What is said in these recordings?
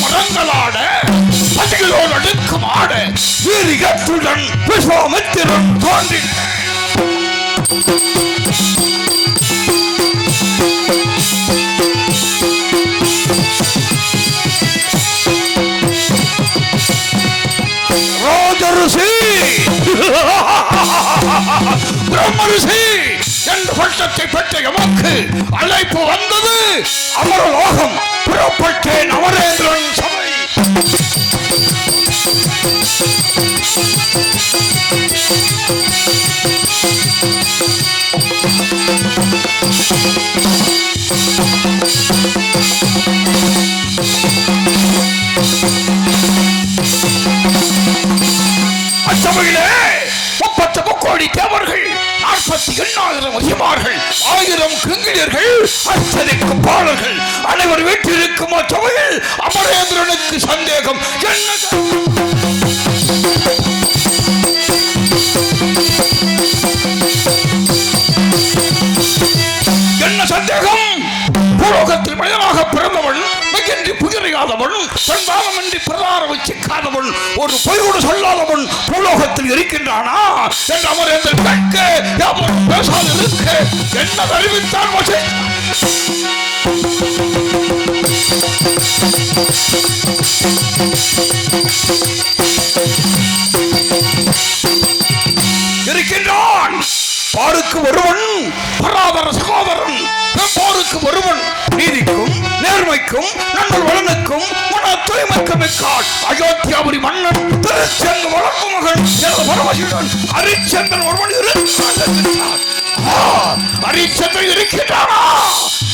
மரங்களாட பதிகளோடு அடுக்கும் ஆட வீரியத்துடன் விஸ்வாமித்திரன் தோன்றின. ராஜரிஷி பிரம்மரிஷி என்ற பட்டத்தை பெற்ற எமக்கு அழைப்பு வந்தது. அமரலோகம் புறப்பட்டேன். அமரேந்திரன் சபை அச்சபையிலே 30 கோடி தேவர்கள், 48,000 மகிமார்கள், 1000 கிங்கிலியர்கள், அத்தனைக்கும் பாடல்கள் அனைவர் வீட்டிற்கும் அச்சபையில் அமரேந்திரனுக்கு சந்தேகம் என்ன சந்தேகம்? பூலோகத்தில் மனிதனாக பிறந்தவன், மிகன்றி புகிரையாதவன், சந்தானமின்றி பிரதாரம் சிக்காதவன், ஒரு பொய்யோடு சொல்லாதவன் பூலோகத்தில் இருக்கின்றானா என்று அமரேந்திரன் கேட்க, யாரும் பேசாது இருக்க என்ன அறிவித்தான் இருக்கின்றான். பாருக்கு ஒருவன் பராதர சகோதரன், போருக்கு ஒருவன் நீதிக்கும் நேர்மைக்கும் நன்னல் வளனுக்கும் மன தூய்மைக்கும் மிக்கான் அயோத்தியாபுரி மன்னன் திருச்செங்க வளர்ப்பு மகன் பரமசிவன் ஹரிச்சந்திரன் ஒருவன் இருக்கிறான். ஹரிச்சந்திரன் இருக்கின்றானா?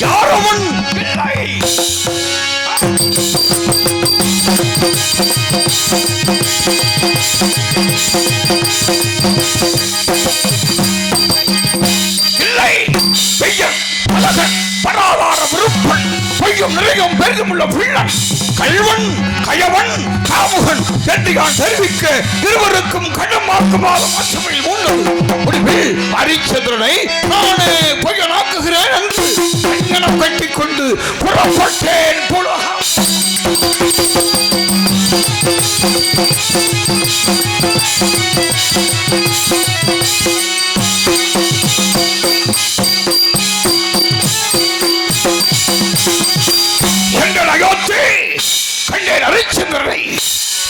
யாரவன்? இல்லை. இல்லை. பெய்யன் பலகன் பராதார விருப்பன் பொய்யும் நிறையும் பெரிதுமுள்ள பிள்ளன் கல்வன் கயவன் காமுகன் என்று நான் தெரிவிக்க இருவருக்கும் கடமாக்குமாறு மற்றமையில் உள்ளது. முடிவில் ஹரிச்சந்திரனை நானே பொய்யனாக்குகிறேன் என்று கண்ணனம் கட்டிக்கொண்டு புறப்பட்டேன். புலகம் கண்டேன். ஹரிச்சந்திரனை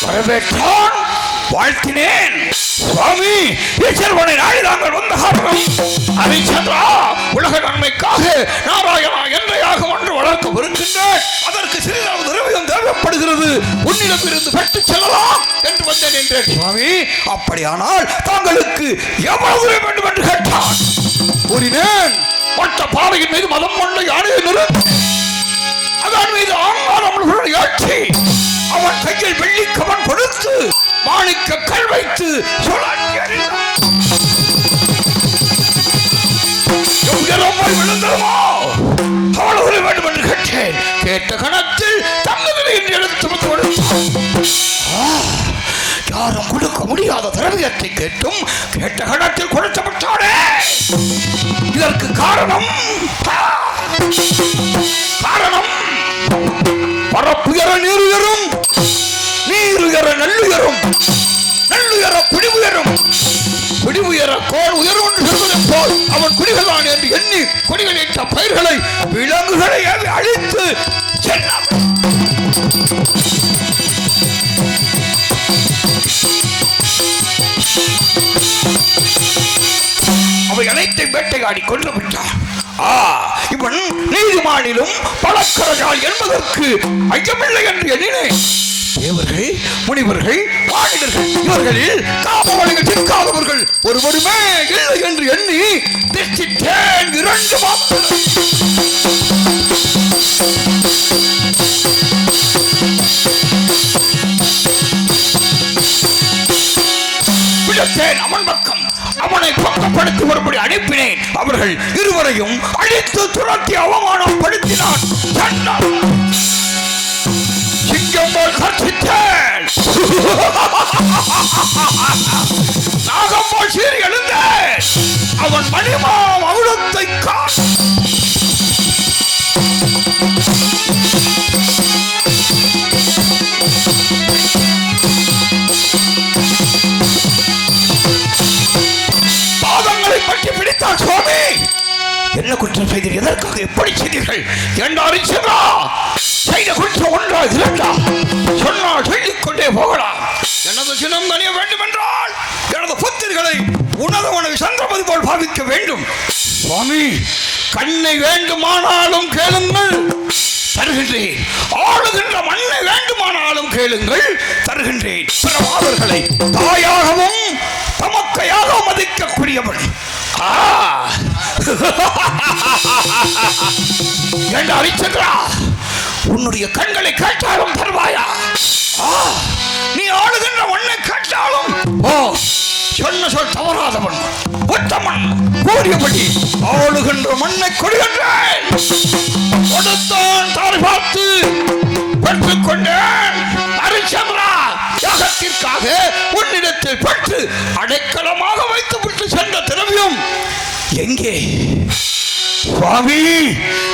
வரவேற்றான், வாழ்த்தினேன். சுவாமி, ஈஸ்வரனை நாடி நாங்கள் வந்த காரணம் ஹரிச்சந்திரா, உலக நன்மைக்காக நாராயணா என்ற யாகம் ஒன்று வளர்க்க விருக்கின்றேன். அதற்கு சிறிதாவது திரவியம் தேவைப்படுகிறது. உன்னிடம் இருந்து பெற்றுச் செல்லலாம் என்று வந்தேன் என்றேன். சுவாமி, அப்படியானால் தாங்களுக்கு எவ்வளவு வேண்டும் என்று கேட்டான். கூறினேன், மற்ற பாறையின் மீது மதம் கொண்ட யானையை நிறுத்தி அதன் மீது ஆங்காரமுடன் ஏற்றி அவன் கையில் வெள்ளி கவன் கொடுத்து மாணிக்க கல் வைத்து விழுந்ததுமோ அவ்வளவு வேண்டும் என்று கேட்டேன். கேட்ட கணத்தில் தங்கதில் என்று எடுத்து கொடுத்தான். யாரும் கொடுக்க முடியாத திரவியத்தை கேட்டும் கேட்ட கணத்தில் கொடுத்தப்பட்டானே. இதற்கு காரணம் பரப்புயர நீருயரும், நீருயர நல்லுயரும், நல்லுயர குடிவுயரும், குடிவுயர கோள் உயரும் என்று சொல்வதைப் போல் அவன் குடிகளான் என்று எண்ணி குடிகளிட்ட பயிர்களை விலங்குகளை அழித்து சென்றான். அவை அனைத்தையும் வேட்டையாடி கொண்டு விட்டான். இவன் நீதிமானிலும் பழக்கரையால் என்பதற்கு ஐயமில்லை என்று எண்ணினேன். தேவர்கள், முனிவர்கள், மானிடர்கள் இவர்களில் காமவழிகள் சிக்காதவர்கள் ஒருவருமே இல்லை என்று எண்ணி திட்டித்தேன். 2 மாதங்கள் விடத்தேன். அவன் பக்கம் அவனை பக்கப்படுத்தி வரும்படி அனுப்பினேன். அவர்கள் இருவரையும் அழித்து துரத்தி அவமானப்படுத்தினான். சிங்கம் போல் கர்ச்சித்தேன். நாகம் போல் சீறி எழுந்தேன். அவன் மணிமா மகுடத்தை காண மன்னித்தால் சுவாமி. என்ன குற்றம் செய்தீர்கள்? எதற்காக எப்படி செய்தீர்கள் என்று அறிச்சதா? செய்த குற்றம் ஒன்றா இரண்டா? சொன்னால் சொல்லிக் கொண்டே போகலாம். எனது சினம் தனிய வேண்டும் என்றால் எனது புத்திரிகளை உனது மனைவி சந்திரமதி போல் பாவிக்க வேண்டும். சுவாமி, கண்ணை வேண்டுமானாலும் கேளுங்கள், தருகின்றேன். ஆளுகின்ற மண்ணை வேண்டுமானாலும் கேளுங்கள், தருகின்றேன். பிறவாதர்களை தாயாகவும் தமக்கையாக மதிக்கக்கூடியவன். என்று அறிச்சென்றா, உன்னுடைய கண்களை கேட்டாலும் தருவாயா? நீ ஆளுகின்ற மண்ணை கேட்டாலும் சொன்ன சொல் தவறாதவன், உத்தமன், கூறியபடி ஆளுகின்ற மண்ணை கொடுக்கின்றேன். கொடுத்தான், தாரை பார்த்து பெற்றுக் கொண்டேன். ஹரிச்சந்திரா, யாகத்திற்காக உன்னிடத்தில் பெற்று அடைக்கலமாக வைத்து விட்டு சென்ற திரவியம் எங்கே? சுவாமி,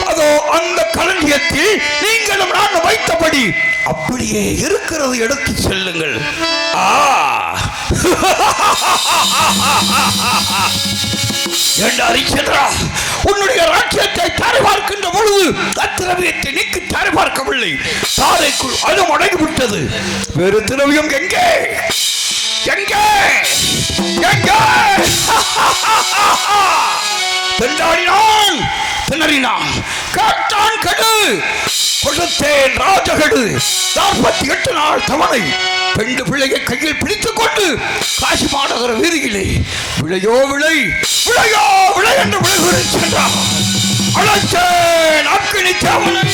அதோ அந்த களஞ்சியத்தில் நீங்களும் நான் வைத்தபடி அப்படியே இருக்கிறது, எடுத்து செல்லுங்கள். என்று அறிச்சென்றா, உன்னுடைய ராஜ்யத்தை தாரை பார்க்கின்ற பொழுது அத்திரவியத்தை நீக்கி தாரை பார்க்கவில்லை. தாரைக்குள் அது அடங்கிவிட்டது. வேறு திரவியம் எங்கே? எங்கே? எங்கே? திண்டாடினான், திணறினான், கேட்டான், கடு கொடுத்தேன் ராஜகடு. 48 நாள் தவணை பெண்டு பிள்ளையை கையில் பிடித்துக் கொண்டு காசி மாநகர வீதியிலே விளையோ விளை, விளையோ விளை என்று விளைவுரை சென்றான். அழைத்தேன் அக்கினி தேவனை.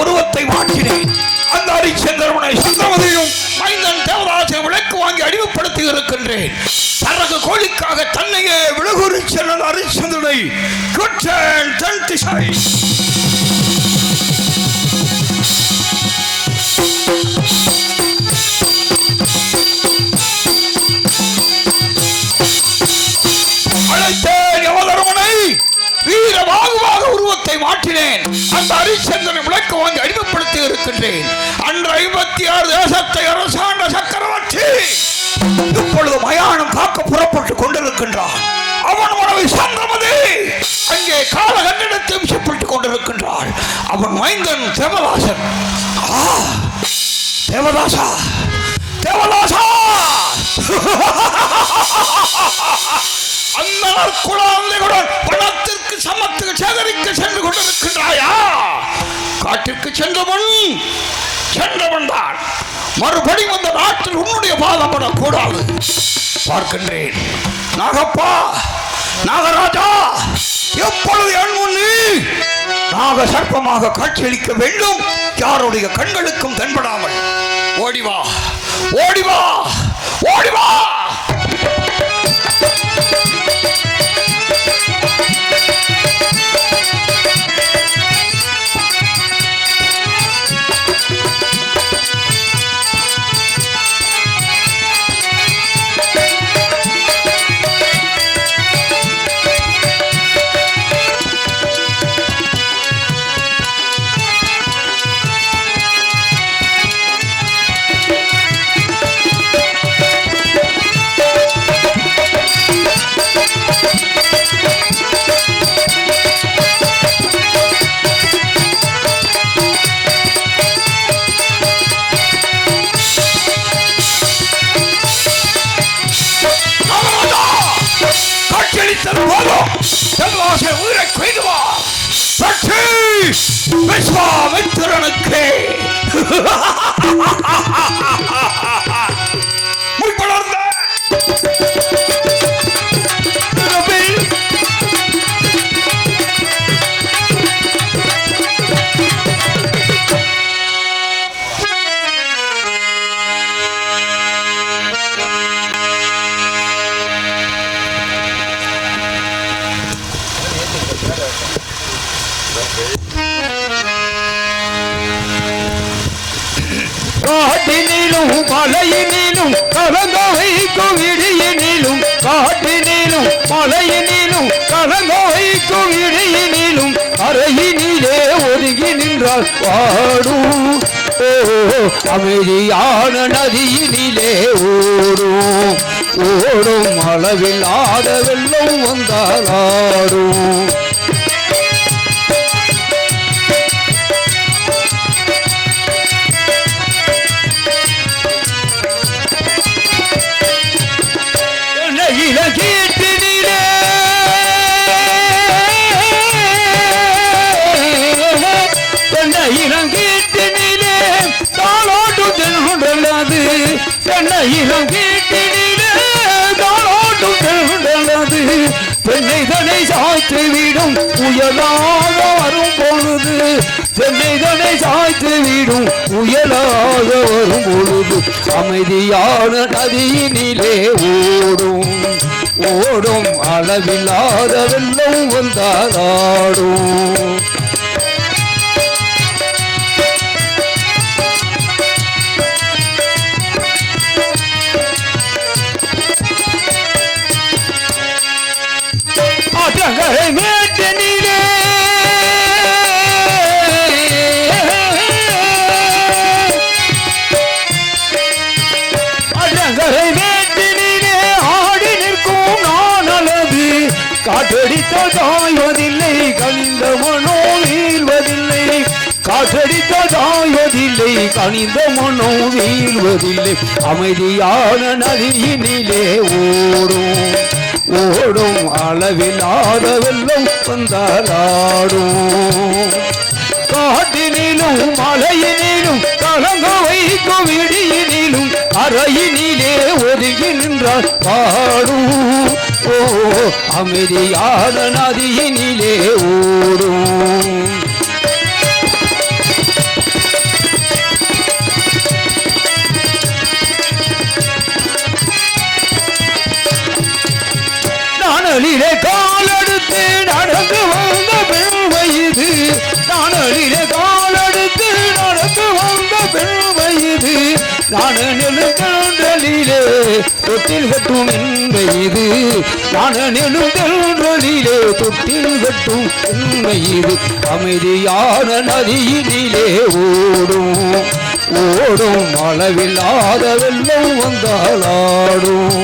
உருவத்தை மாற்றினேன். அந்த ஹரிச்சந்திரனை சந்திரமதியும் மைந்தன் தேவதாசை விளக்கு வாங்கி அடிமைப்படுத்தி இருக்கின்றேன். தரகு கோழிக்காக தன்னையே விலகுறி சென்ற ஹரிச்சந்திரனை குற்றேன் தென் திசை. அழைத்தேன் யமதர்மனை. வீரவாகுவாக உருவத்தை மாற்றினேன். அந்த ஹரிச்சந்திரனை விளக்கு வாங்கி அடிமைப்படுத்தி இருக்கின்றேன். அன்று 56 தேசத்தை அரசாண்ட சக்கரவர்த்தி இப்பொழுது மயானம் காக்க புறப்பட்டு கொண்டிருக்கின்றான். அவன் மனைவி சந்திரமதி அங்கே காலகண்டத்தை விசப்பட்டுக் கொண்டிருக்கின்றாள். அவன் மைந்தன் தேவதாசன். தேவதாசா, தேவதாசா, அந்த குழந்தைகளுடன் பணத்திற்கு சமத்துக்கு சேகரிக்க சென்று கொண்டிருக்கின்றாயா? காட்டிற்கு சென்றவன் தான் மறுபடி வந்த நாட்டில் உன்னுடைய பாதம் படக்கூடாது. பார்க்கின்றேன். நாகப்பா, நாகராஜா, எப்பொழுது என் முன்னே நாக சர்ப்பமாக காட்சியளிக்க வேண்டும், யாருடைய கண்களுக்கும் தென்படாமல். ஓடிவா, ஓடிவா, ஓடிவா. உயிரை கொய்துவா விஸ்வாமித்திரனுக்கு முற்படர்ந்த காட்டினிலும் மலையினிலும் கலந்தவைக்கும் இடியினிலும் காட்டினிலும் மலையினிலும் கலங்க வைக்கும் இடையினிலும் அறையினிலே ஒதுங்கி நின்றால் பாடும் அமைதியான நதியினிலே ஓடும் ஓடும் அளவில்லாத வெள்ளம் வந்தால் ஆடும் கீட்டினிலே இளங்கீட்டினிலே தாளோட்டு தென்னுடலாது இளங்கீட்டினிலே தாளோட்டு தென்னுடலாது தென்னை தனை சாய்த்து விடும் புயலாக வரும் பொழுது தென்னை தனை சாய்த்து விடும் புயலாக வரும் பொழுது அமைதியான நதியினிலே ஓடும் ஓடும் அளவில்லாத வெள்ளம் வந்தாடும் மேட்டினிலே அடங்கரை மேட்டினிலே ஆடி நிற்கும் நான் அல்லது காற்றடித்த தாய்வதில்லை கனிந்த மனோ வீழ்வதில்லை காற்றடித்த தாய்வதில்லை கனிந்த மனோ வீழ்வதில்லை அமைதியான நதியினிலே ஓடும் ஓடும் அளவில்லாத வெள்ளம் வந்தாடும் காட்டினிலும் மலையினிலும் கலங்க வைக்கும் இடியினிலும் அறையினிலே ஒதுங்கி நின்றால் பாடும் அமைதியான நதியினிலே ஓடும் நானலிலே காலெடுத்து நடந்து வந்த பெருமை இது நானலிலே காலெடுத்து நடந்து வந்த பெருமை இது நான் நெடுந்தலிலே தொட்டில் கட்டும் என்பை இது நான் நெடுந்தலிலே தொட்டில் கட்டும் என்பை இது அமைதியான நதியினிலே ஓடும் ஓடும் அளவில்லாத வெள்ளம் வந்தாலாடும்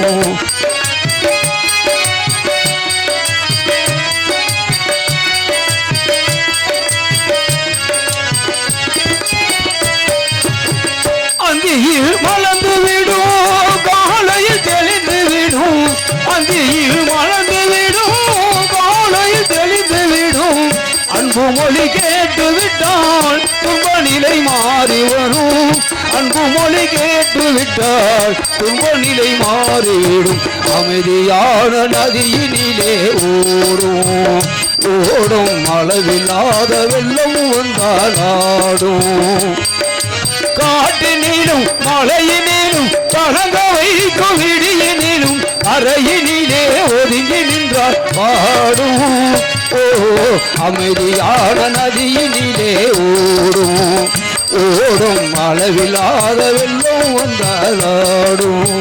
அந்தியில் மலர்ந்து விடும் காலையில் தெளிந்து விடும் அந்தியில் மலர்ந்து விடும் காலையில் தெளிந்து விடும் அன்பு மொழி கேட்டு விட்டால் துன்ப நிலை மாறி வரும் அன்பு மொழி கேட்டு விட்டால் துன்ப நிலை மாறிவிடும் அமைதியான நதியினிலே ஓடும் ஓடும் அளவில்லாத வெள்ளம் வந்தாடும் காட்டினிலும் மலையினிலும் கலங்க வைக்கும் இடியினிலும் அறையினிலே ஒதுங்கி நின்றால் பாடும் அமைதியான நதியினிலே ஓடும் ஓடும் அளவில்லாத வெள்ளம் வந்தாடும்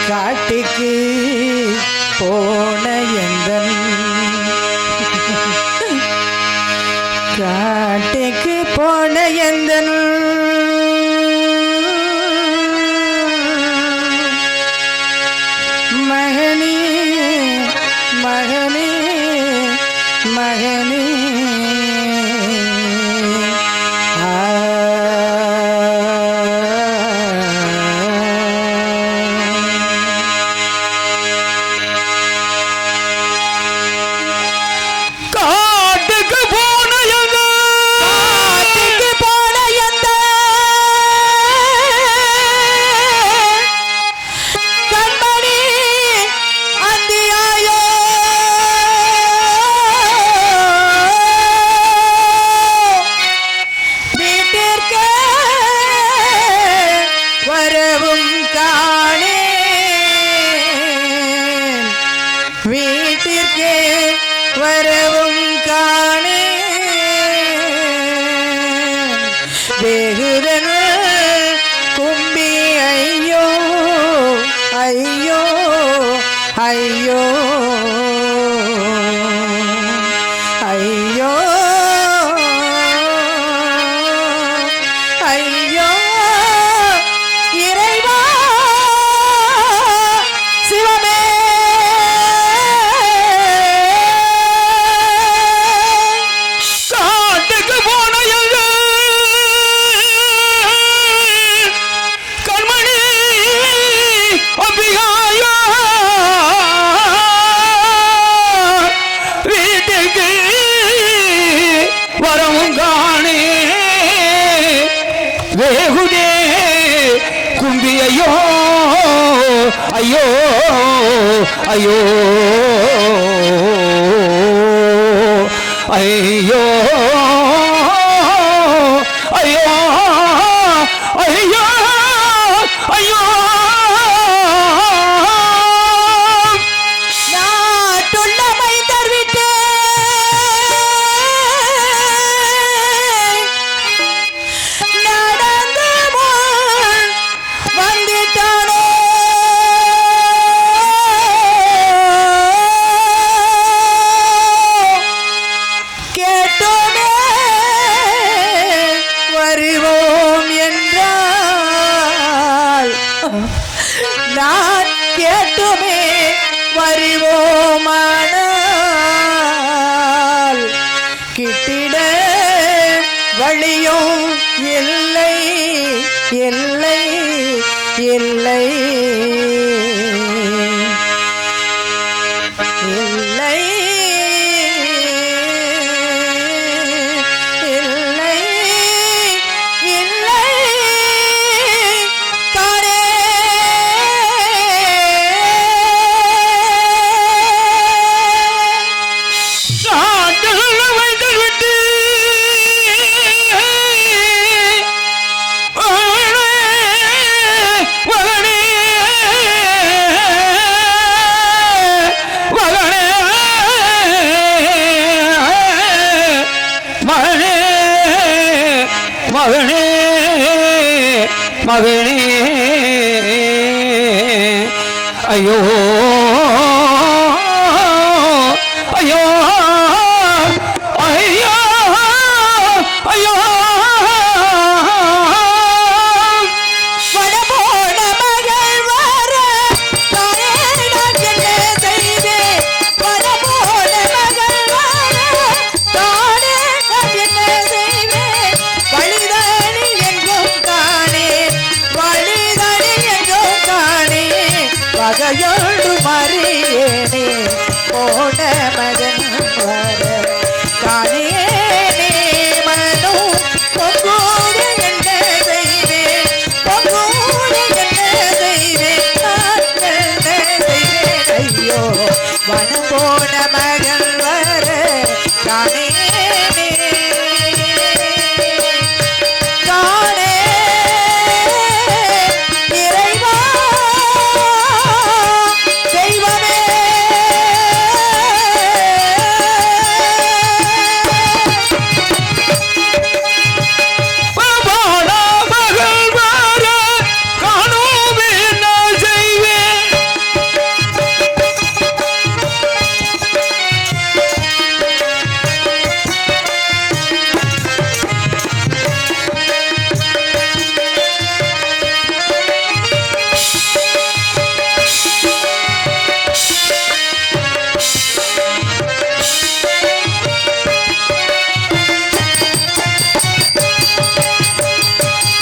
காட்டுக்கு போன எந்தன் காட்டுக்கு போன எந்தன் மகனே மகனே மகனே காட்டுக்கு போன காட்டுக்கு வரவும் காணே வேகுதே கும்பி ஐயோ ஐயோ ஐயோ ஐயோ ஐயோ ஐயோ ஐயோ நாட்டுள்ள மைந்தர் விட்டு நடந்து முன் வந்திட்டானோ கேட்டோமே வருவோம் என்றால் நான் கேட்டுமே வருவோமானால் கிட்டிட வழியும் இல்லை இல்லை இல்லை இல்லை இல்லை இல்லை தானே காட்டுள்ள வைத்து விட்டு மகனே மகனே மகனே மகனே மகனே ஐயோ ஐயோ ஐயோ ஐயோ வடபோன மகள் வர தானே நான் என்ன செய்வேன் வடபோன மகள் வர தானே நான் என்ன செய்வேன் வழிதனில் எங்கும் காணேன் வழிதனில் எங்கும் காணேன் வகையோடு மறியேனே போன மகன் வர காணேனே மனோ பொங்கோடு என்ன செய்வேன் பொங்கோடு என்ன செய்வேன் நான் என்ன செய்வேன் ஐயோ வனம் போன மகள் வர காணேனே காணே இறைவா தெய்வமே பாடா மகள் வார காணோமே நான் செய்வேன்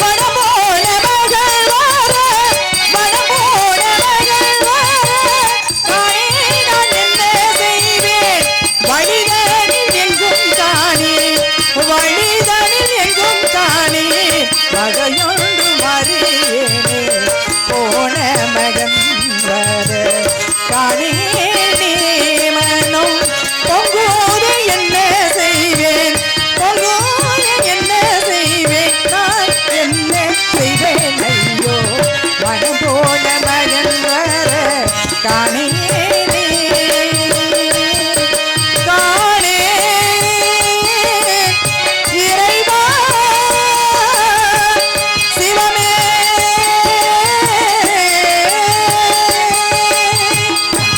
வடபோன மகள் வர வடபோன மகள் வர காணே நான் என்ன செய்வேன் வழிதனில் எங்கும் காணேன் வழிதனில் எங்கும் காணேன் வகையொன்று மறியேனே போன மகன் வர காணேனே மனம் பொங்கோடு என்ன செய்வேன் பொங்கோடு என்ன செய்வேன் நான் என்ன செய்வேன் ஐயோ மனம் போன மகன் வர காணேனே காணே இறைவா சிவமே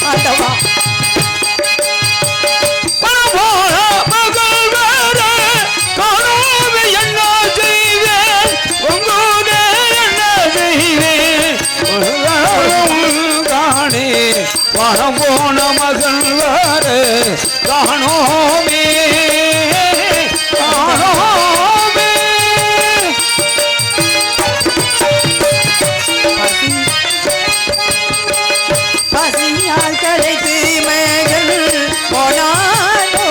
ஆண்டவா பணபோல மகள் வேற காணோமே என்ன செய்வேன் உங்கோடே என்ன செய்வேன் காணே பணம் போன மகள் வேற காணோமே காணோமே பசியால் களைத்து மகள் போனானோ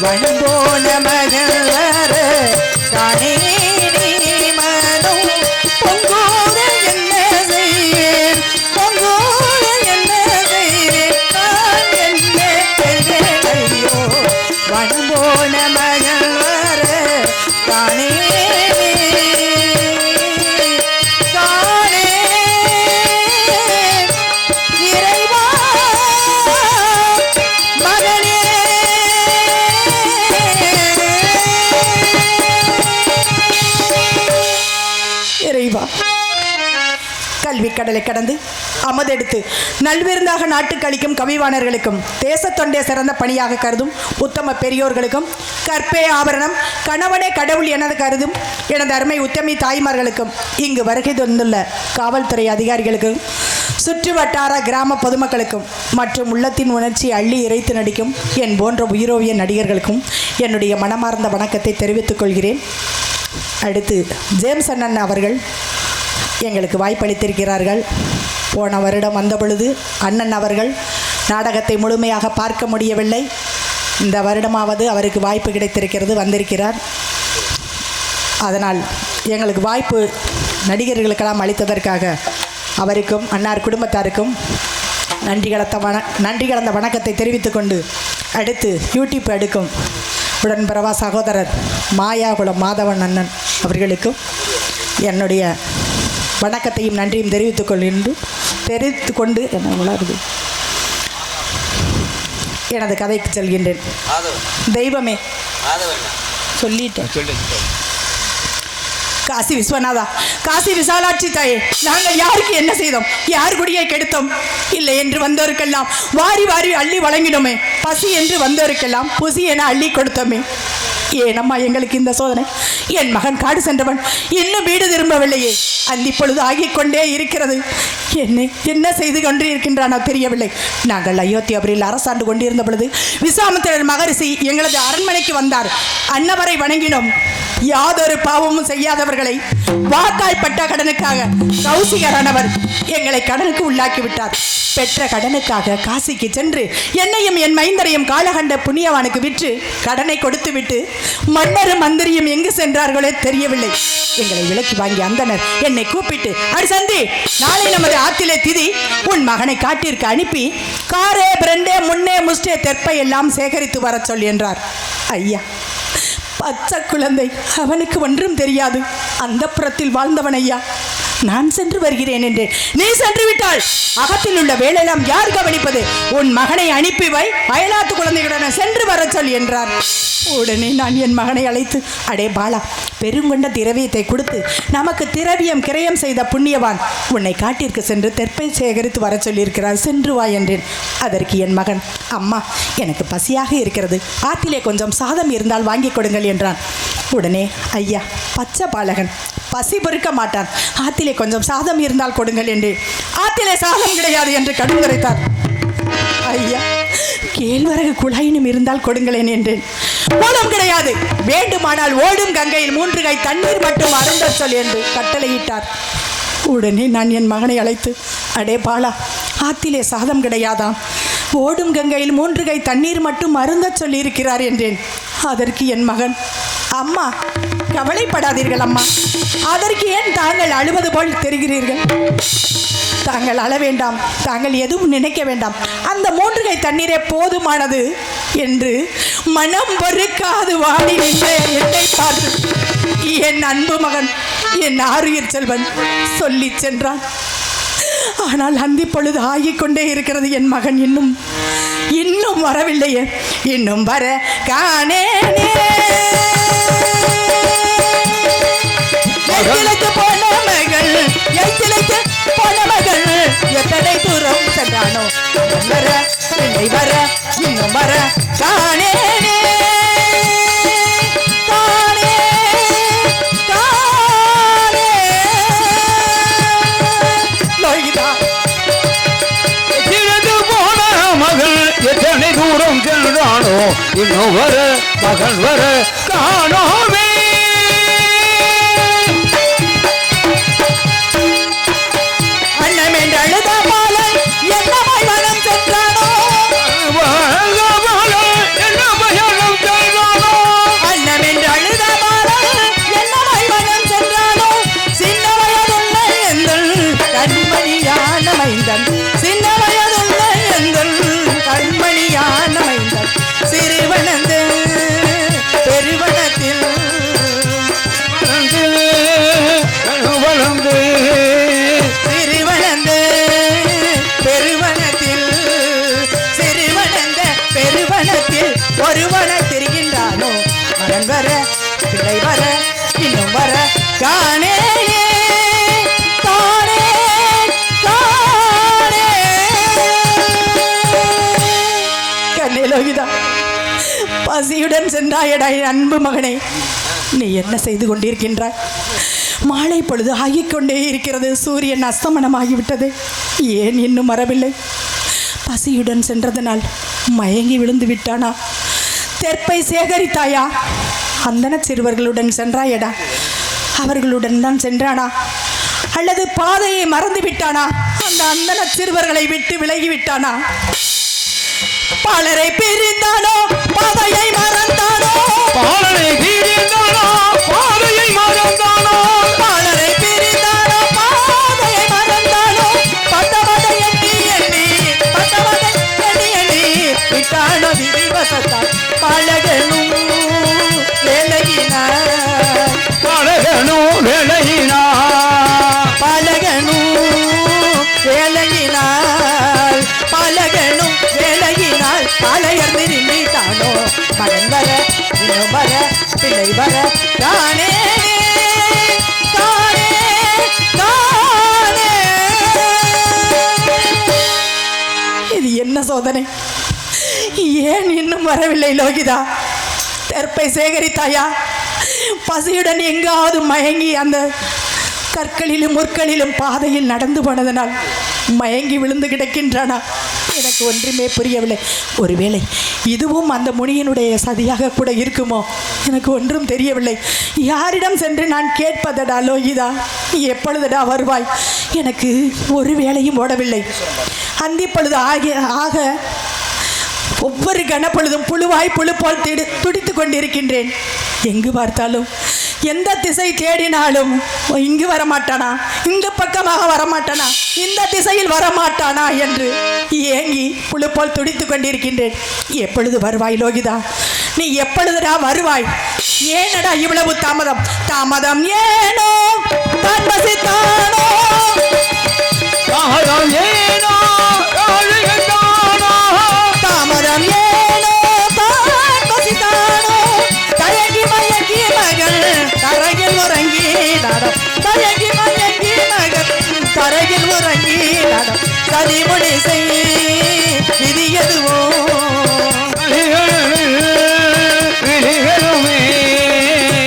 வனம் போன மகள் வர காணே நீ மனம் பொங்கோத என்ன செய்வேன் பொங்கோத என்ன செய்வேன் நான் என்ன செய்வேன் ஐயோ வனம் போன மகள் வர காணே காணே இறைவா மகனே இறைவா கல்வி கடலை கடந்து அமதெடுத்து நல்விருந்தாக நாட்டுக்கு அளிக்கும் கவிவாணர்களுக்கும் தேசத்தொண்டே சிறந்த பணியாக கருதும் உத்தம பெரியோர்களுக்கும் கற்பே ஆபரணம் கணவனே கடவுள் எனது கருதும் எனது அருமை உத்தமி தாய்மார்களுக்கும் இங்கு வருகை தந்துள்ள காவல்துறை அதிகாரிகளுக்கும் சுற்று வட்டார கிராம பொதுமக்களுக்கும் மற்றும் உள்ளத்தின் உணர்ச்சி அள்ளி இறைத்து நடிக்கும் என் போன்ற உயிரோவிய நடிகர்களுக்கும் என்னுடைய மனமார்ந்த வணக்கத்தை தெரிவித்துக் கொள்கிறேன். அடுத்து ஜேம்ஸ் அண்ணன் அவர்கள் எங்களுக்கு வாய்ப்பளித்திருக்கிறார்கள். போன வருடம் வந்த பொழுது அண்ணன் அவர்கள் நாடகத்தை முழுமையாக பார்க்க முடியவில்லை. இந்த வருடமாவது அவருக்கு வாய்ப்பு கிடைத்திருக்கிறது, வந்திருக்கிறார். அதனால் எங்களுக்கு வாய்ப்பு நடிகர்களுக்கெல்லாம் அளித்ததற்காக அவருக்கும் அன்னார் குடும்பத்தாருக்கும் நன்றி கலந்த வணக்கத்தை தெரிவித்துக் கொண்டு அடுத்து யூடியூப் எடுக்கும் உடன்பிறவா சகோதரர் மாயாகுளம் மாதவன் அண்ணன் அவர்களுக்கும் என்னுடைய வணக்கத்தையும் நன்றியும் தெரிவித்து கொண்டு எனது கதைக்கு செல்கின்றேன். தெய்வமே சொல்லிட்டேன். காசி விஸ்வநாதா, காசி விசாலாட்சி தாயே, நாங்கள் யாருக்கு என்ன செய்தோம்? யார் குடியை கெடுத்தோம்? இல்லை என்று வந்தோருக்கெல்லாம் வாரி வாரி அள்ளி வழங்கினோமே. பசி என்று வந்தோருக்கெல்லாம் புசி என அள்ளி கொடுத்தோமே. ஏனம்மா எங்களுக்கு இந்த சோதனை? என் மகன் காடு சென்றவன் இன்னும் வீடு திரும்பவில்லையே. அந்தி பொழுது ஆகிக்கொண்டே இருக்கிறது. என்ன செய்து கொண்டு இருக்கின்றானோ தெரியவில்லை. நாங்கள் அயோத்தியாபுரியில் அரசாண்டு கொண்டிருந்த பொழுது விசாமித்திரர் மகரிஷி எங்களது அரண்மனைக்கு வந்தார். அன்னவரை வணங்கினோம். யாதொரு பாவமும் செய்யாதவர்களை வாத்தாய்ப்பட்ட கடனுக்காக கௌசிகரானவர் எங்களை கடனுக்கு உள்ளாக்கி விட்டார். பெற்ற கடனுக்காக காசிக்கு சென்று என்னையும் என் மைந்தரையும் காலகண்ட புண்ணியவானுக்கு விற்று கடனை கொடுத்து விட்டு மன்னரும் மந்திரியும் எங்கு சென்றார்களோ தெரியவில்லை. எங்களை விலக்கி வாங்கி அந்தனர் என்னை கூப்பிட்டு, அடி சந்தி, நாளை நமது ஆத்திலே திதி, உன் மகனை காட்டிற்கு அனுப்பி காரே பிரண்டே முன்னே முஸ்டே தெற்பை எல்லாம் சேகரித்து வர சொல் என்றார். ஐயா, பச்சை குழந்தை, அவனுக்கு ஒன்றும் தெரியாது. அந்த புறத்தில் வாழ்ந்தவன் ஐயா. நான் சென்று வருகிறேன் என்றேன். நீ சென்று விட்டால் அகத்தில் உள்ள வேலையெல்லாம் யார் கவனிப்பது? உன் மகனை அனுப்பி வை, அயலாத்து குழந்தைகளுடன் சென்று வர சொல் என்றார். உடனே நான் என் மகனை அழைத்து, அடே பாலா, பெருங்கொண்ட திரவியத்தை கொடுத்து நமக்கு திரவியம் கிரயம் செய்த புண்ணியவான் உன்னை காட்டிற்கு சென்று தெற்பை சேகரித்து வர சொல்லியிருக்கிறார், சென்று வா என்றேன். அதற்கு என் மகன், அம்மா, எனக்கு பசியாக இருக்கிறது, ஆற்றிலே கொஞ்சம் சாதம் இருந்தால் வாங்கி கொடுங்கள் என்றான். உடனே, ஐயா, பச்சை பாலகன் பசி பொறுக்க மாட்டான், ஆற்றிலே கொஞ்சம் சாதம் இருந்தால் கொடுங்கள் என்று. ஆற்றிலே சாதம் கிடையாது என்று கடுந்துரைத்தார். ஐயா, கேழ்வரகு குழாயினும் இருந்தால் கொடுங்களேன் என்றேன். மூலம் கிடையாது, வேண்டுமானால் ஓடும் கங்கையில் 3 கை தண்ணீர் மட்டும் அருந்த சொல் என்று கட்டளையிட்டார். உடனே நான் என் மகனை அழைத்து, அடே பாலா, ஆத்திலே சாதம் கிடையாதாம், ஓடும் கங்கையில் 3 கை தண்ணீர் மட்டும் அருந்த சொல்லியிருக்கிறார் என்றேன். அதற்கு என் மகன், அம்மா, கவலைப்படாதீர்கள் அம்மா, அதற்கு ஏன் தாங்கள் அழுவது போல் தெரிகிறீர்கள்? தாங்கள் அழ வேண்டாம், தாங்கள் எதுவும் நினைக்க வேண்டாம், அந்த 3 கை தண்ணீரே போதுமானது என்று மனம் பொறுக்காது வாடி நின்ற என்னை பார்த்து என் அன்பு மகன், என் ஆறுயிர் செல்வன் சொல்லி சென்றான். ஆனால் அந்தி பொழுது ஆகிக்கொண்டே இருக்கிறது. என் மகன் இன்னும் வரவில்லையே. இன்னும் வர காணேனே. போன மகள் எத்தனை தூரம் சென்றானோ, வர இல்லை வர இன்னும் வர காணேனே. எத்தனை தூரம் சென்றானோ, இன்னும் வர மகன் வர காணோமே. அண்ணம் என்று அழுத பாலன் என்ன பயணம் சென்றானோ, என்ன பயணம் சென்றானோ. ஒருவனை தெரிகின்றானோ மகன் வர பிள்ளை வர இன்னும் வர காணே காணே காணே. கண்ணே லோகிதா, பசியுடன் சென்றாயடா என் அன்பு மகனே. நீ என்ன செய்து கொண்டிருக்கின்றாய்? மாலை பொழுது ஆகிக்கொண்டே இருக்கிறது. சூரியன் அஸ்தமனமாகிவிட்டது. ஏன் இன்னும் வரவில்லை? பசியுடன் சென்றதனால் மயங்கி விழுந்து விட்டானா? தெற்பை சேகரித்தாயா? அந்தன சிறுவர்களுடன் சென்றாயடா, அவர்களுடன் தான் சென்றானா? அல்லது பாதையை மறந்து விட்டானா? அந்த அந்தன சிறுவர்களை விட்டு விலகி விட்டானா? பாலரை பிரிந்தானோ பாதையை மறந்தானோ? பாலனை பிரிந்தானோ பாதையை மறந்தானோ? பாலரை பிரிந்தானோ பாதையை மறந்தானோ? பத்தவதை எண்ணி எண்ணி பத்தவதை எண்ணி எண்ணி விட்டானோ விதிவசத்தால் பழகனும் வேலையினார் பழகனும் வேலையினார் பழகனும் வேலையினால் பழகனும் வேலையினால் பாலையர் நின்றிட்டானோ மகன் வர இன்னும் வர பிள்ளை வர காணே காணே காணே. இது என்ன சோதனை? ஏன் இன்னும் வரவில்லை லோகிதா? தெற்பை சேகரித்தாயா? பசியுடன் எங்காவது மயங்கி அந்த கற்களிலும் முற்களிலும் பாதையில் நடந்து போனதனால் மயங்கி விழுந்து கிடக்கின்றானா? எனக்கு ஒன்றுமே புரியவில்லை. ஒருவேளை இதுவும் அந்த முனியினுடைய சதியாக கூட இருக்குமோ? எனக்கு ஒன்றும் தெரியவில்லை. யாரிடம் சென்று நான் கேட்பதடா லோகிதா? எப்பொழுதடா வருவாய்? எனக்கு ஒரு வேளையும் ஓடவில்லை. அந்திப்பொழுது ஆக ஒவ்வொரு கணப்பொழுதும் புழுவாய் புழு போல் துடித்து கொண்டிருக்கின்றேன். எங்கு பார்த்தாலும் எந்த திசை தேடினாலும் இங்கு வரமாட்டானா, இந்த பக்கமாக வரமாட்டானா, இந்த திசையில் வரமாட்டானா என்று ஏங்கி புழு போல் துடித்து கொண்டிருக்கின்றேன். எப்பொழுது வருவாய் லோகிதா? நீ எப்பொழுதுடா வருவாய்? ஏனடா இவ்வளவு தாமதம்? தாமதம் ஏனோ தான் பசித்தானோ? தாமதம் ஏனோ தாமதம் ஏனோ தான் பசித்தானோ? தயங்கி மயங்கி மகள் தரையில் உறங்கி நடம். தயங்கி மயங்கி மகள் தரையில் உறங்கி நடம். சதிமுடி செய் விதியதுவோ?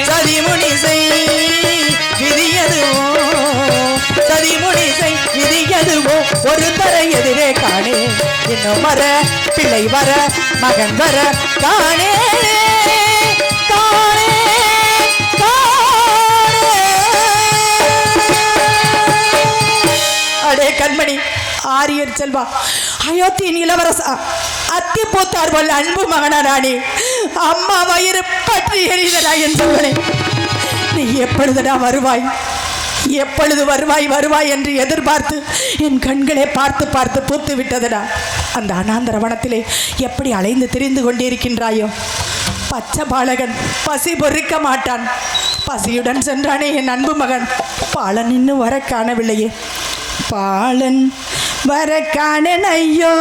சதிமுடி செய் விதியதுவோ? சதிமுடி செய் விதியதுவோ? ஒரு தரை எதிரே காணே இன்னும் வர பிள்ளை வர மகன் வர காணே காணே காணே. அடே கண்மணி, ஆரியர் செல்வா, அயோத்தியின் இளவரசா, அத்தி போத்தார் போல் அன்பு மகனானே, அம்மா வயிறு பற்றி எரிதடா என் சொல்வனே. நீ எப்பொழுதுடா வருவாய்? எப்பொழுது வருவாய் வருவாய் என்று எதிர்பார்த்து என் கண்களே பார்த்து பார்த்து பூத்து விட்டதடா. அந்த அனாந்தர வனத்திலே எப்படி அலைந்து திரிந்து கொண்டிருக்கின்றாயோ? பச்சை பாலகன் பசி பொறுக்க மாட்டான். பசியுடன் சென்றானே என் அன்பு மகன் பாலன் இன்னும் வர காணவில்லையே. பாலன் வர காணன் ஐயோ.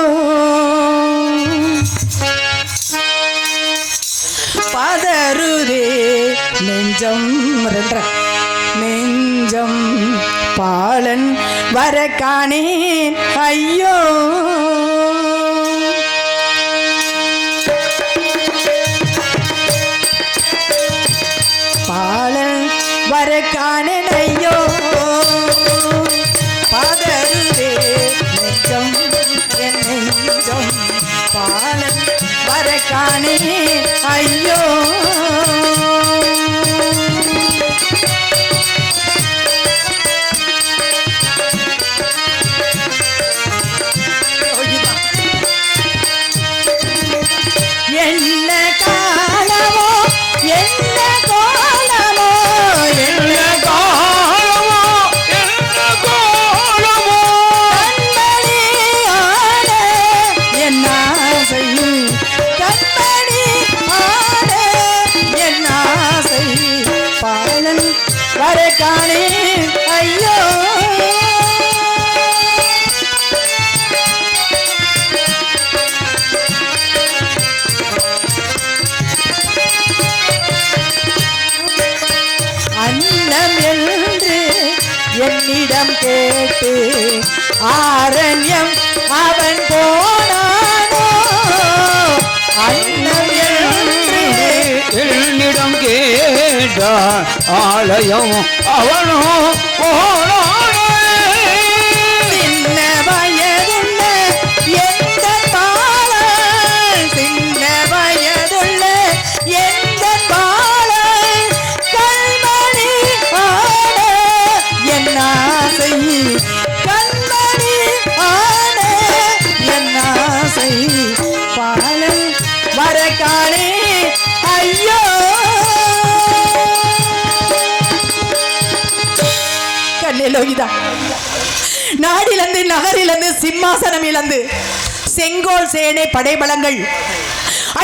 பதறுதே நெஞ்சம் நெஞ்சம் பாலன் வர காணேன் ஐயோ. பாலன் வர காணேன் ஐயோ. பதறுதே நெஞ்சம் நெஞ்சம் பாலன் வர காணேன் ஐயோ. என்ன காலமோ என்ன கோலமோ என்ன காலமோ என்ன கோலமோ கண்மணி ஆட என் ஆசை. கண்மணி ஆட என் ஆசை. பாலன் வர காணே ஐயோ. கேட்டு ஆரண்யம் அவன் போனானோ அன்னம் என்று என்னிடம் கேட்டான் ஆலயம் அவனோ போனானே. சின்ன வயதுள்ள எந்த பாலன் சின்ன வயதுள்ள எந்த பாலன் கண்மணி ஆன என் ஆசை கண்மணி ஆன என் ஆசை பாலன் வரக்கானே ஐயோ. கண்ணிலோகிதா நாடிலந்து நகரிலந்து சிம்மாசனம் இழந்து செங்கோல் சேனை படைபலங்கள்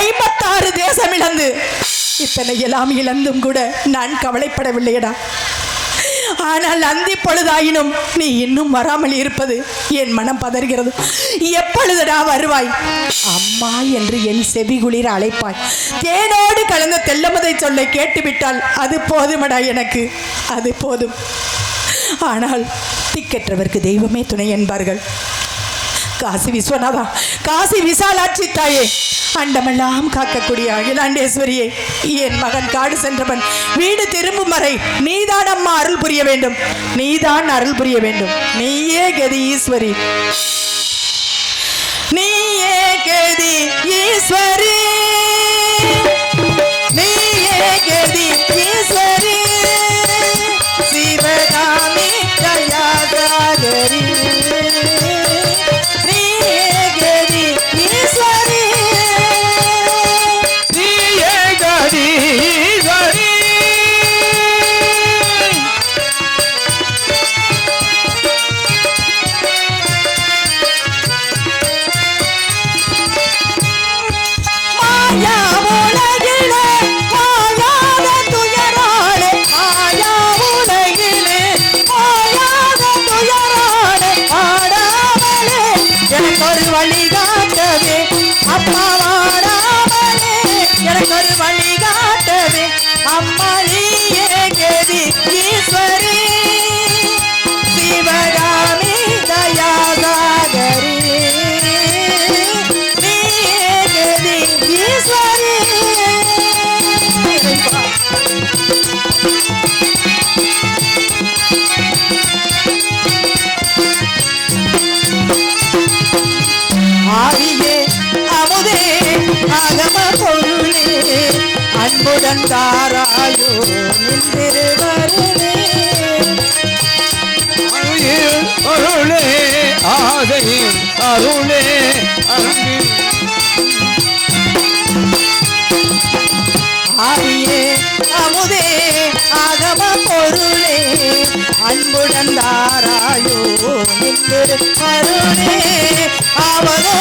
56 தேசம் இழந்து இத்தனை எல்லாம் இழந்தும் கூட நான் கவலைப்படவில்லையடா. ஆனால் அந்தி பொழுதாயினும் நீ இன்னும் வராமல் இருப்பது என் மனம் பதறுகிறது. எப்பொழுதுடா வருவாய்? அம்மா என்று என் செவிகுளிர அழைப்பாய். தேனோடு கலந்த தெல்லமதை சொல்லை கேட்டுவிட்டால் அது போதுமடா, எனக்கு அது போதும். ஆனால் திக்கற்றவர்க்கு தெய்வமே துணை என்பார்கள். காசி விஸ்வநாதா, காசி விசாலாட்சி தாயே, அண்டமெல்லாம் காக்கக்கூடிய அகிலாண்டேஸ்வரியே, என் மகன் காடு சென்றவன் வீடு திரும்பும் வரை நீதான் அம்மா அருள் புரிய வேண்டும், நீதான் அருள் புரிய வேண்டும். நீயே கதி ஈஸ்வரி, நீயே கதி ஈஸ்வரி, நீயே கதி ஈஸ்வரி, சிவகாமி தயாதாகரி, அம்மா நீயே கதி ஈஸ்வரி, சிவகாமி தயாதாகரி, நீயே கதி ஈஸ்வரி. ஆவியே அமுதே ஆகம பொருளே அன்புடன் தாராயோ நின்றிருவருளே, அருளே ஆதையின் அருளே அருள். ஆவியே அமுதே ஆகம பொருளே அன்புடன் தாராயோ நின்றிருவருளே, ஆவதோ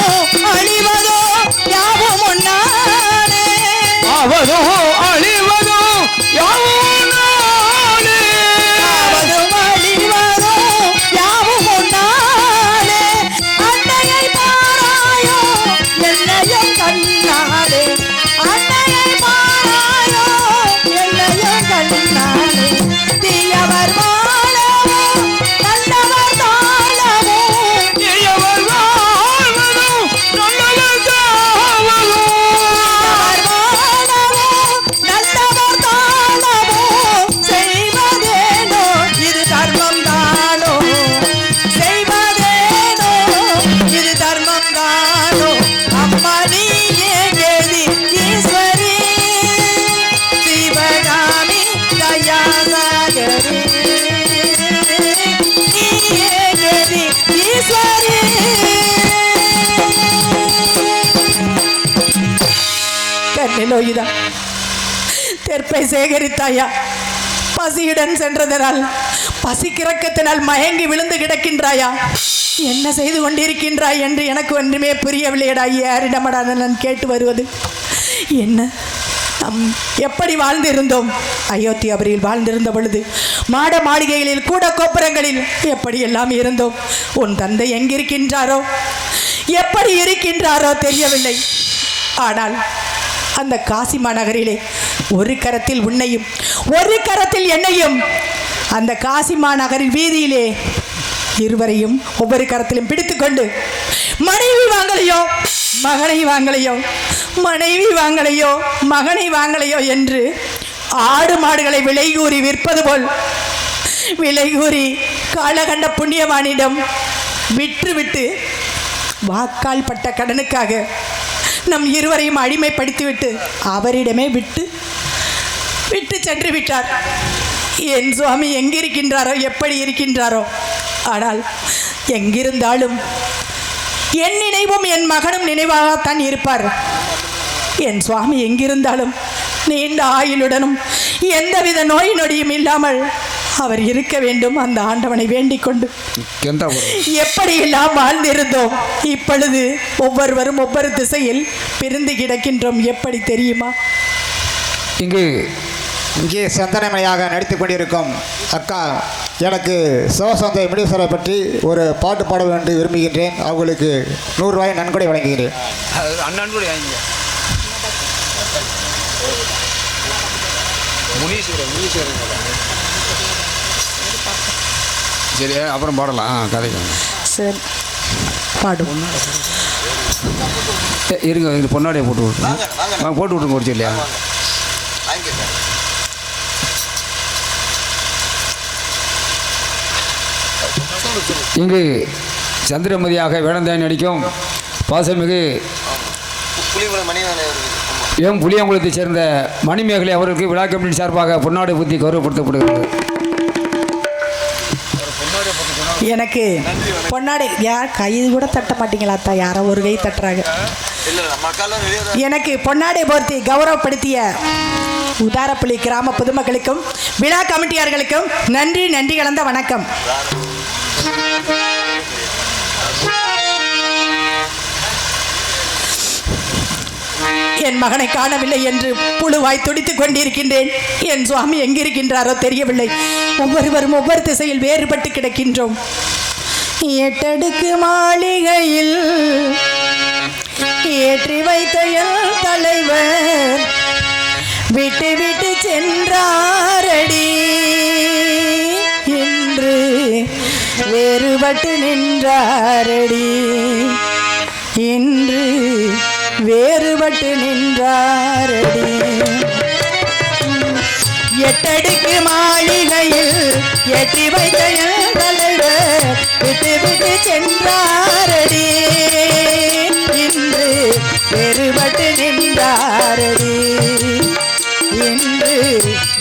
அழிவதோ யாவும் ஒன்னானே, ஆவதோ அழிவதோ யாவும் நானே, ஆவதும் அழிவதோ யாவும் ஒன்னானே, அன்னையை பாராயோ என்னையும் கண்ணாலே, அன்னையை பாராயோ என்னையும் கண்ணாலே, தீயவர் வாழவோ நல்லவர் தாழவோ, தீயவர் வாழ்வதோ நல்லவர் தாவதோ, நல்லவர் தானவோ செய்வதேனோ இது தர்மம் தானோ, செய்வதேனோ இது தர்மம் தானோ. அம்மா நீயே கதி ஈஸ்வரி, சிவகாமி தயாசாகரி, நீயே கதி ஈஸ்வரி. கண்ணிலோயிதா தெற்பை சேகரித்தாயா, பசியுடன் சென்றதனால் பசிக்கிறக்கத்தினால் மயங்கி விழுந்து கிடக்கின்றாயா, என்ன செய்து கொண்டிருக்கின்றாய் என்று எனக்கு ஒன்றுமே புரியவில்லையடா. யாரிடமடா நான் கேட்டு வருவது? என்ன நாம் எப்படி வாழ்ந்திருந்தோம்? அயோத்தியாபுரியில் வாழ்ந்திருந்த பொழுது மாட மாளிகைகளில் கூட கோபுரங்களில் எப்படியெல்லாம் இருந்தோம். உன் தந்தை எங்கிருக்கின்றாரோ எப்படி இருக்கின்றாரோ தெரியவில்லை. ஆனால் அந்த காசி மாநகரிலே ஒரு கரத்தில் உன்னையும் ஒரு கரத்தில் என்னையும் அந்த காசி மாநகரின் வீதியிலே இருவரையும் ஒவ்வொரு கரத்திலும் பிடித்துக்கொண்டு மனைவி வாங்கலையோ மகனை வாங்கலையோ, மனைவி வாங்கலையோ மகனை வாங்கலையோ என்று ஆடு மாடுகளை விலை கூறி விற்பது போல் விலை கூறி காலகண்ட புண்ணியவானிடம் விற்று வாக்கால் பட்ட கடனுக்காக நம் இருவரையும் அடிமைப்படுத்திவிட்டு அவரிடமே விட்டு சென்று விட்டார். என் சுவாமி எங்கிருக்கின்றாரோ, எப்படி இருக்கின்றாரோ. ஆனால் எங்கிருந்தாலும் என் நினைவும் என் மகனும் நினைவாகத்தான் இருப்பார். என் சுவாமி எங்கிருந்தாலும் நீண்ட ஆயுளுடனும் எந்தவித நோய் நொடியும் இல்லாமல் அவர் இருக்க வேண்டும். அந்த ஆண்டவனை வேண்டிக் கொண்டு எப்படியெல்லாம் வாழ்ந்திருந்தோம். இப்பொழுது ஒவ்வொருவரும் ஒவ்வொரு திசையில் பிரிந்து கிடக்கின்றோம். எப்படி தெரியுமா? இங்கே சந்தனமணியாக நடித்து கொண்டிருக்கும் அக்கா எனக்கு சிவசந்தை முனீஸ்வரை பற்றி ஒரு பாட்டு பாட வேண்டும் விரும்புகின்றேன். அவங்களுக்கு 100 ரூபாய் நன்கொடை வழங்குகிறேன். சரி, அப்புறம் பாடலாம். கதைக்கு சரி பாடும். இருங்க, பொன்னாடியை போட்டு விட்ருங்க. போட்டு விட்ருங்க ஒரு சொல்லியா. இங்கு சந்திரமதியாக வேடந்தாய் நடிக்கும் பாசமிகு புளியங்குளத்தைச் சேர்ந்த மணிமேகலை அவர்களுக்கு விழா கமிட்டி சார்பாக பொன்னாடை புத்தி கௌரவப்படுத்தப்படுகிறது. எனக்கு பொன்னாடை யார் கை கூட தட்ட மாட்டீங்களா அத்தா? யாரோ ஒரு கை தட்டுறாங்க. எனக்கு பொன்னாடை போர்த்தி கௌரவப்படுத்திய உதாரப்புலி கிராம பொதுமக்களுக்கும் விழா கமிட்டியார்களுக்கும் நன்றி கலந்த வணக்கம். என் மகனை காணவில்லை என்று புழுவாய் துடித்துக் கொண்டிருக்கின்றேன். என் சுவாமி எங்கிருக்கின்றாரோ தெரியவில்லை. ஒவ்வொருவரும் ஒவ்வொரு திசையில் வேறுபட்டு கிடக்கின்றோம். 8 அடுக்கு மாளிகையில் ஏற்றி வைத்த என் தலைவர் விட்டு சென்றாரடி. இன்று வேறுபட்டு நின்றாரடி. இன்று வேறுபட்டு நின்றாரடி. 8 அடுக்கு மாளிகையில் ஏற்றி வைத்த என் தலைவர் விட்டு சென்றாரடி. இன்று வேறுபட்டு நின்றாரடி. இன்று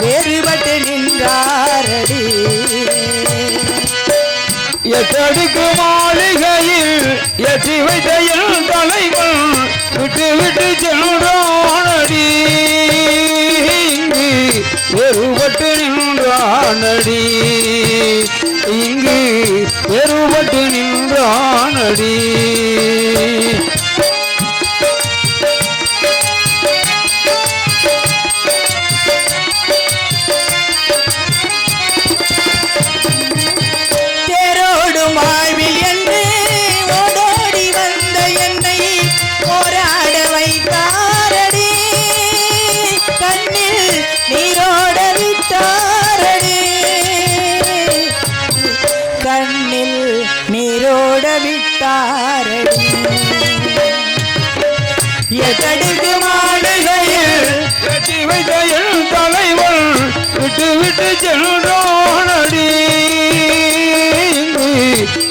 வேறுபட்டு நின்றாரடி. 8 அடுக்கு மாளிகையில் ஏற்றி வைத்த என் தலைவன் விட்டு சென்றானடி. வேறுபட்டு நின்றானடி. இங்கு வேறுபட்டு நின்றானடி. தேரோடும் வாழ்வில் என்று ஓடோடி வந்த என்னை போராட வைத்தாரடி. கண்ணில் நீரோட விட்டாரடி. கண்ணில் நீரோட விட்டாரடி. 8 அடுக்கு மாளிகையில் ஏற்றி வைத்த என் தலைவன் விட்டு சென்றானடி.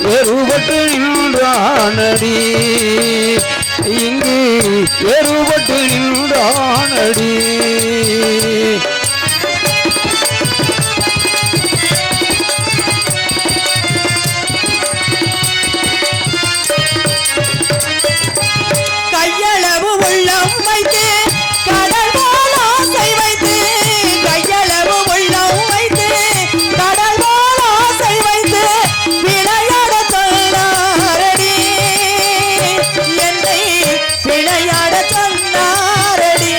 வேறுபட்டு நின்றானடி. இங்கு வேறுபட்டு நின்றானடி. கையளவு உள்ளம் வைத்து கடல் போல் ஆசை வைத்து. கையளவு உள்ளம் வைத்து கடல் போல் ஆசை வைத்து விளையாட சொன்னாரடி. என்னை விளையாட சொன்னாரடி.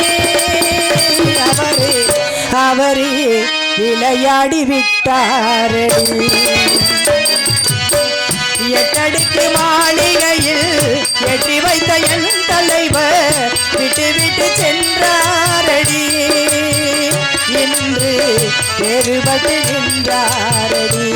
அவரே விளையாடி விட்டாரடி. 8 அடுக்கு மாளிகையில் ஏற்றி வைத்த என் தலைவர் விட்டு சென்றாரடி. இன்று வேறுபட்டு நின்றாரடி.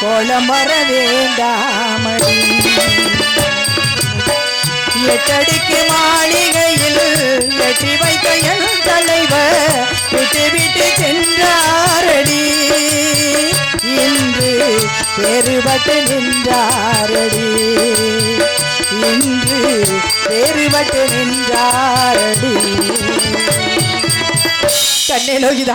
கோலம் வர வேண்டாமடி. எட்டடிக்கு மாளிகையில் வெற்றி வைத்த என் தலைவர் விட்டு விட்டு சென்றாரடி. இன்று வேறுபட்டு நின்றாரடி. இன்று வேறுபட்டு நின்றாரடி. கண்ணே லோகிதா,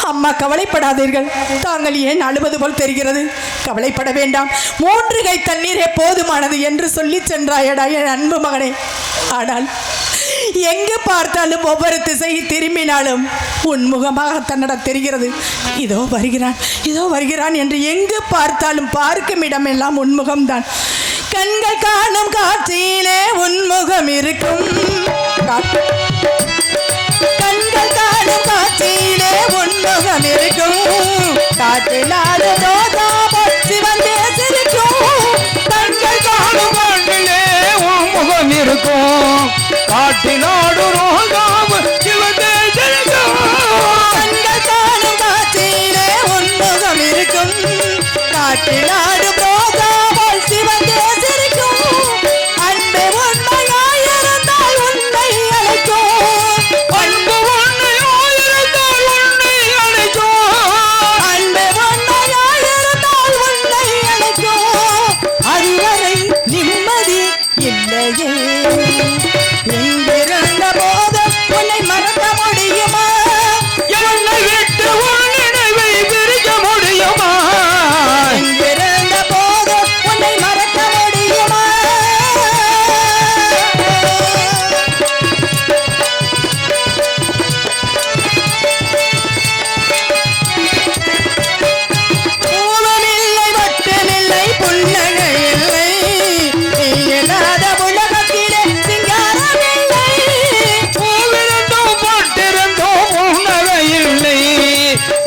அம்மா கவலைப்படாதீர்கள். தாங்கள் ஏன் அழுவது போல் தெரிகிறது? கவலைப்பட வேண்டாம். 3 கை தண்ணீரே போதுமானது என்று சொல்லி சென்றாயடா என் அன்பு மகனே. ஆனால் எங்கு பார்த்தாலும் ஒவ்வொரு திசை திரும்பினாலும் உன்முகமாக தன்னிடம் தெரிகிறது. இதோ வருகிறான், இதோ வருகிறான் என்று எங்கு பார்த்தாலும் பார்க்கும் இடமெல்லாம் உன்முகம்தான். கண்கள் காணும் காட்சியிலே உன்முகம் இருக்கும். கண்கள் காணும் காட்சியிலே உன்முகம் இருக்கும். காற்றினாடு ரோஜாமல் சிவந்தே சிரிக்கும். கண்கள் காணும் கண்ணிலே உன்முகம் இருக்கும். காட்டினாடு ரோஜாமல் சிவந்தே சிரிக்கும். கண்கள் காணும் காட்சியிலே உன்முகம் இருக்கும். காற்றினாடு ரோஜாமல் சிவந்தே சிரிக்கும். அன்பே உண்மையாயிருந்தால் உன்னை அழைக்கும். அன்பு உன்னையாயிருந்தால் உன்னை அழைக்கும். அன்பே உண்மையாயிருந்தால் உன்னை அழைக்கும். அதுவரை நிம்மதி இல்லையே. எங்கிருந்த போதும் உன்னை மறக்க முடியுமா? என்னை விட்டு உன் நினைவை பிரிக்க முடியுமா? எங்கிருந்த போதும் உன்னை மறக்க முடியுமா? பூவமில்லை, வட்டமில்லை, புன்னகை இல்லை. நீ இல்லாத உலகத்திலே சிங்காரமில்லை. பூவிருந்தும் பட்டிருந்தும் உணவை இல்லை.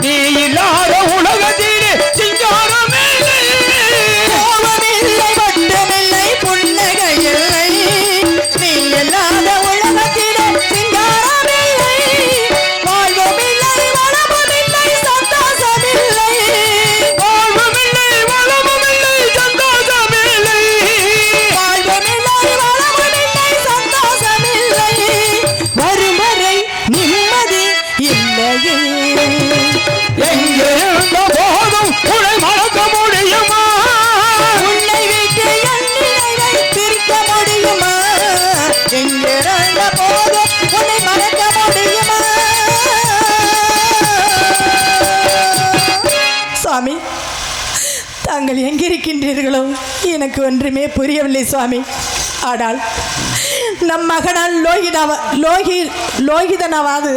நீ இல்லாத உலகத்திலே சிங்காரமில்லை. பூவமில்லை, வட்டமில்லை, புன்னகை இல்லை. நீ இல்லாத உலகத்திலே சிங்காரமில்லை. வாழ்வுமில்லை, வளமுமில்லை, சந்தோஷமில்லை. வாழ்வுமில்லை, வளமுமில்லை, சந்தோஷமில்லை. வாழ்வுமில்லை, வளமுமில்லை, சந்தோஷமில்லை. வரும் வரை நிம்மதி இல்லையே. எங்கிருந்த போதும் உன்னை மறக்க முடியுமா? உன்னை விட்டு என் நினைவை பிரிக்க முடியுமா? எங்கிருந்த போதும் உன்னை மறக்க முடியுமா? சுவாமி, தாங்கள் எங்கிருக்கின்றீர்களோ எனக்கு ஒன்றுமே புரியவில்லை சுவாமி. ஆனால் நம் மகனால் லோகிதனாவது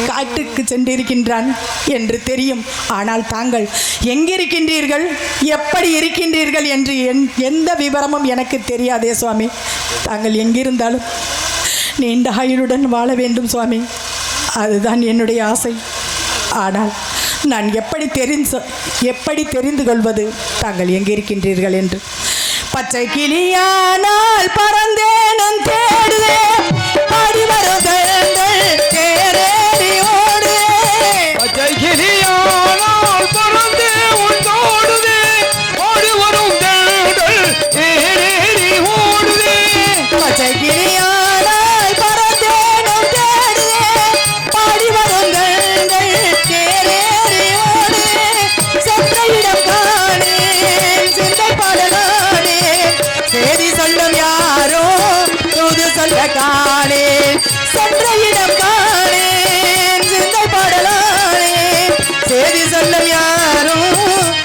காட்டுக்கு சென்றிருக்கின்றான் என்று தெரியும். ஆனால் தாங்கள் எங்கிருக்கின்றீர்கள், எப்படி இருக்கின்றீர்கள் என்று எந்த விவரமும் எனக்கு தெரியாதே சுவாமி. தாங்கள் எங்கிருந்தாலும் நீண்ட ஆயுளுடன் வாழ வேண்டும் சுவாமி. அதுதான் என்னுடைய ஆசை. ஆனால் நான் எப்படி தெரிந்து கொள்வது தாங்கள் எங்கிருக்கின்றீர்கள் என்று? பச்சை கிளியானால் பறந்தேனும் தேடுதே. பாடி வரும் கண்கள் தேரேறி ஓடுதே. பச்சை கிளியானால் பறந்தே உண்டோடுதே. ஓடி வரும் தேடல் ஏறி ஓடுதே. பச்சை கிளியானால் பறந்தேனும் தேடுதே. பாடி வரும் கண்கள் தேரேறி ஓடுதே. சென்ற இடம் காணேன், சிந்தை பாடலானேன். சேதி சொல்லும் யாரோ தூது சொல்ல காணேன். சென்ற இடம் காணேன், சிந்தை பாடலானேன். சேதி சொல்லும் யாரோ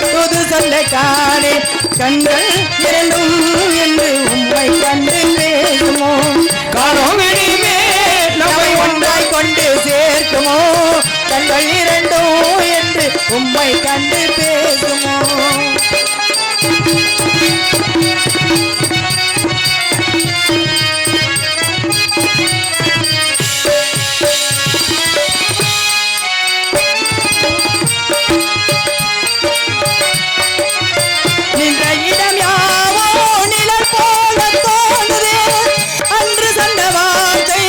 தூது சொல்ல காணேன். கண்கள் இரண்டும் என்று உம்மை கண்டு பேசுமோ? காணோமினிமே நம்மை ஒன்றாய் கொண்டு சேர்க்குமோ? கண்கள் இரண்டும் என்று உம்மை கண்டு பேசுமோ? நின்ற இடம் யாவோ நிழல் போல தோணுதே. அன்று சொன்ன வார்த்தை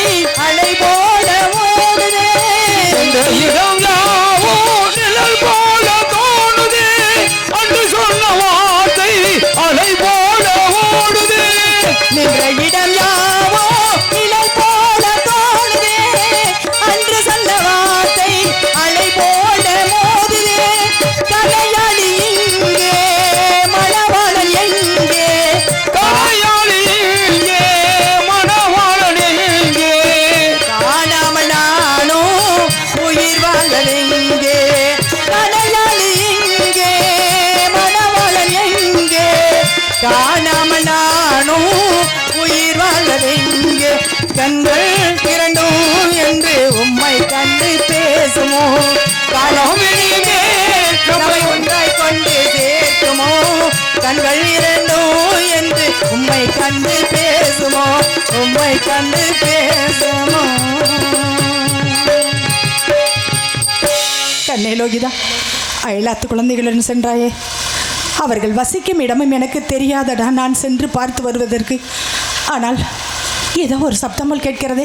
அலை போல ஓடுதே. இந்த இடம் யாவோ நிழல் போல தோணுதே. அன்று கண்கள் இரண்டும் என்று உம்மை கண்டு பேசுமோ காலம் இனிமே நம்மை ஒன்றாய் கொண்டு சேர்க்குமோ கண்கள் இரண்டும் என்று உம்மை கண்டு பேசுமோ உம்மை கண்டு பேசுமோ கண்ணே லோகிதா அயலாத்து குழந்தைகளுடன் சென்றாயே அவர்கள் வசிக்கும் இடமும் எனக்கு தெரியாதடா நான் சென்று பார்த்து வருவதற்கு ஆனால் ஏதோ ஒரு சப்தமல் கேட்கிறதே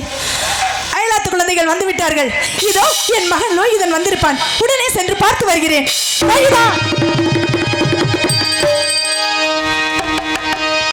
அயலாத்து குழந்தைகள் வந்து விட்டார்கள் இதோ என் மகன் லோகிதன் வந்திருப்பான் உடனே சென்று பார்த்து வருகிறேன் லோகிதா